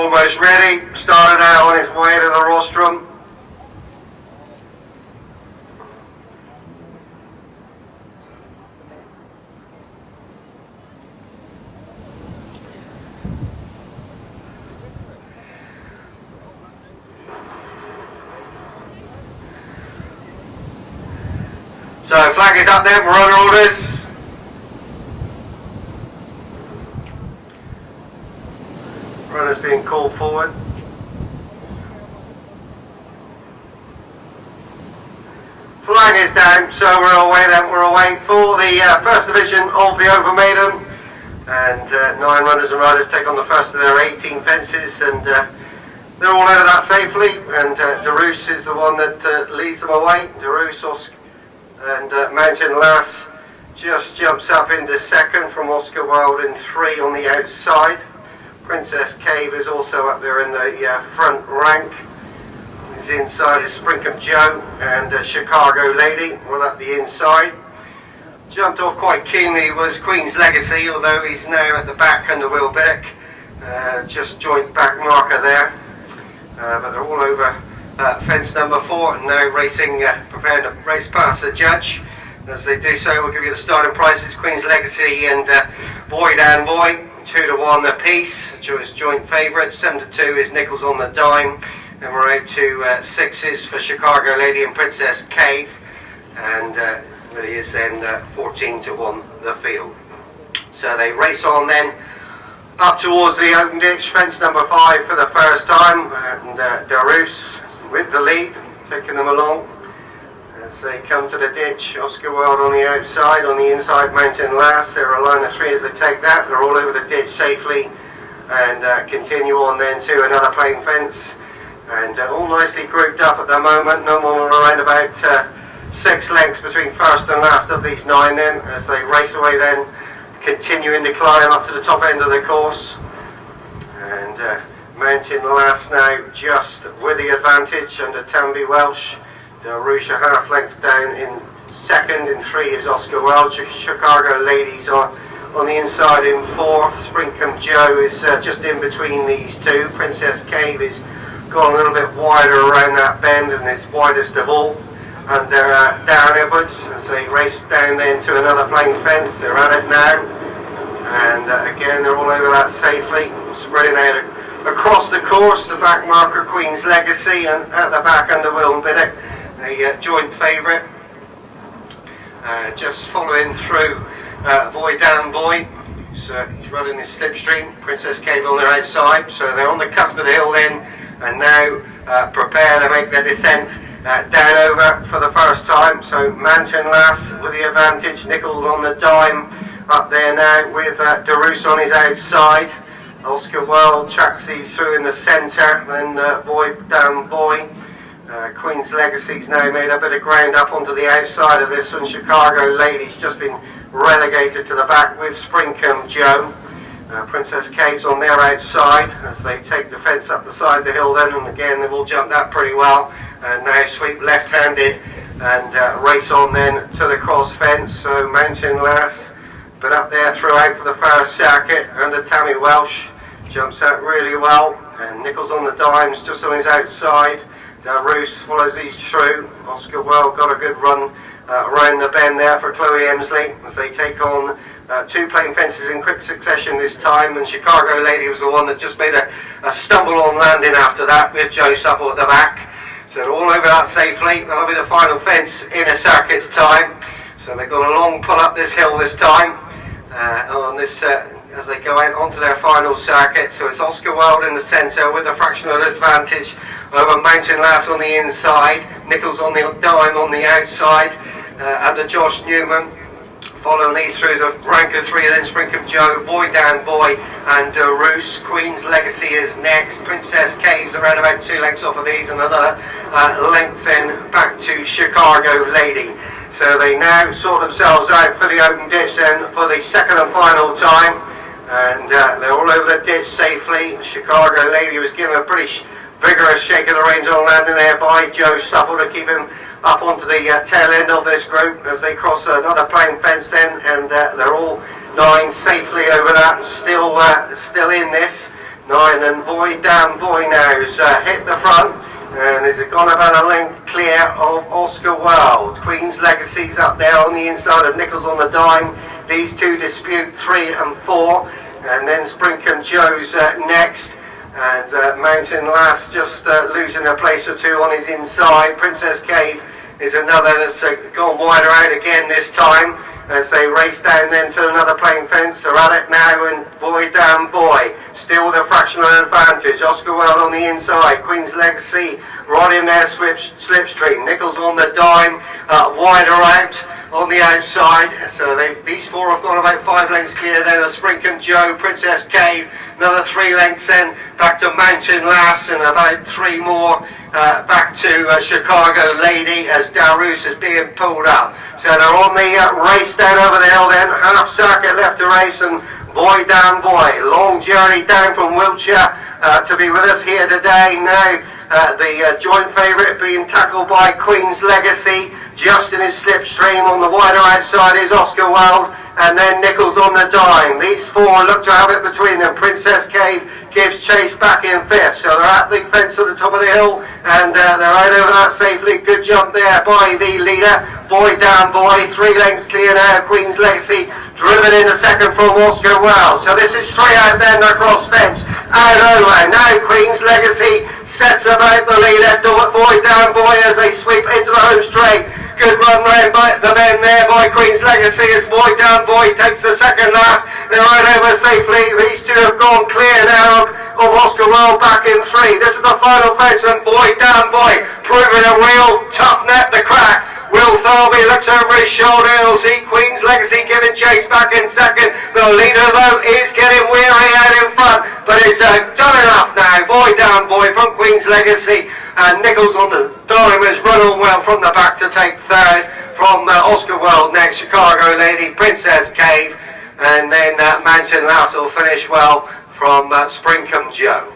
Almost ready, started out on his way to the rostrum. So flag is up there for runner orders. Runners being called forward. Flag is down, so we're away then. We're away for the first division of the Over Maiden, and 9 runners and riders take on the first of their 18 fences, and they're all over that safely. And Deroos is the one that leads them away. Deroos, and Mountain Lass just jumps up into second from Oscar Wilde in 3 on the outside. Princess Cave is also up there in the front rank. His inside is Sprinkham Joe and Chicago Lady, one up the inside. Jumped off quite keenly was Queen's Legacy, although he's now at the back under Will Bick. Just joint back marker there. But they're all over fence number 4 and now racing, preparing to race past the judge. As they do so, we'll give you the starting prices. Queen's Legacy and Boy Dan Boy, 2 to 1 a piece, is joint favourite. 7 to 2 is Nichols on the Dime. Then we're out to 6s for Chicago Lady and Princess Cave, and really is then 14 to 1 the field. So they race on then up towards the open ditch, fence number 5 for the first time, and Deroos with the lead, taking them along. As they come to the ditch, Oscar Wilde on the outside, on the inside Mountain Lass. They're a line of 3 as they take that. They're all over the ditch safely and continue on then to another plain fence. And all nicely grouped up at the moment. No more than around about 6 lengths between first and last of these 9 then, as they race away then, continuing to climb up to the top end of the course. And Mountain Lass now just with the advantage under Tamby Welsh. Deroos a half length down in second. In 3 is Oscar Wilde. Chicago Ladies on the inside in 4th. Sprinkham Joe is just in between these 2. Princess Cave is gone a little bit wider around that bend and is widest of all. And they're down Edwards as they race down then to another plain fence. They're at it now. And again, they're all over that safely, spreading out across the course. The back marker Queen's Legacy, and at the back under Will Biddick, a joint favourite. Just following through Boy Dan Boy, he's running his slipstream. Princess Cave on their outside, so they're on the cusp of the hill then, and now prepare to make their descent down over for the first time. So Mountain Lass with the advantage, Nichols on the Dime up there now with Deroos on his outside. Oscar Wilde tracks these through in the centre, then Boy Dan Boy. Queen's Legacy's now made a bit of ground up onto the outside of this one. Chicago Ladies just been relegated to the back with Sprinkham Joe. Princess Cave's on their outside as they take the fence up the side of the hill then, and again they've all jumped that pretty well. And now sweep left-handed and race on then to the cross fence. So Mountain Lass, but up there throughout for the first circuit under Tammy Welsh, jumps out really well. And Nichols on the Dimes just on his outside. Deroos follows these through. Oscar Wilde got a good run around the bend there for Chloe Emsley as they take on 2 plain fences in quick succession this time, and Chicago Lady was the one that just made a stumble on landing after that with Joe Supple at the back. So they're all over that safely. That'll be the final fence in a circuit's time. So they've got a long pull up this hill this time on this as they go out onto their final circuit. So it's Oscar Wilde in the centre with a fractional advantage over Mountain Lass on the inside, Nichols on the Dime on the outside, under Josh Newman. Following these through the rank of 3, then Sprinkham Joe, Boy Dan Boy and Deroos. Queen's Legacy is next. Princess Caves around about 2 lengths off of these, and another length then back to Chicago Lady. So they now sort themselves out for the open ditch then for the second and final time. And they're all over the ditch safely. Chicago Lady was given a pretty vigorous shake of the reins on landing there by Joe Supple to keep him up onto the tail end of this group as they cross another plain fence then, and they're all 9 safely over that, still in this. 9 and Boy Damn Boy now's hit the front and is gone about a length clear of Oscar Wilde. Queen's Legacy's up there on the inside of Nichols on the Dime. These two dispute 3 and 4, and then Sprinkham Joe's next, and Mountain Lass just losing a place or two on his inside. Princess Cave is another that's gone wider out again this time, as they race down then to another playing fence. They're at it now, and Boy Damn Boy still with a fractional advantage. Oscar Wilde on the inside, Queen's Legacy right in there, slipstream. Nichols on the Dime, wider out on the outside. So these four have gone about 5 lengths clear then of Sprinkham Joe, Princess Cave, another 3 lengths then back to Mountain Lass, and about 3 more back to Chicago Lady as Daroos is being pulled up. So they're on the race down over the hill then, half circuit left to race, and Boy Damn Boy, long journey down from Wiltshire to be with us here today. Now the joint favourite being tackled by Queen's Legacy, just in his slipstream. On the wider outside is Oscar Wilde, and then Nichols on the Dime. These four look to have it between them. Princess Cave gives chase back in 5th, so they're at the fence at the top of the hill, and they're right over that safely. Good jump there by the leader, Boy Damn Boy. 3 lengths clear now. Queen's Legacy driven in a second from Oscar Wilde. So this is 3 out then across fence. Out over. Now Queen's Legacy sets about the leader, Boy Damn Boy, as they sweep into the home straight. Good run round by the men there by Queen's Legacy as Boy Damn Boy takes the second last. They're right over safely. These two have gone clear now of Oscar Wilde back in 3. This is the final fence, and Boy Damn Boy proving a real tough net to crack. Will Thorby looks over his shoulder. He'll see Queen's Legacy giving chase back in second. The leader though is getting weary out in front, but it's done enough now. Boy Damn Boy from Queen's Legacy, and Nichols on the Dime has run on well from the back to take 3rd from Oscar Wilde next, Chicago Lady, Princess Cave, and then Mountain Lass will finish well from Sprinkham Joe.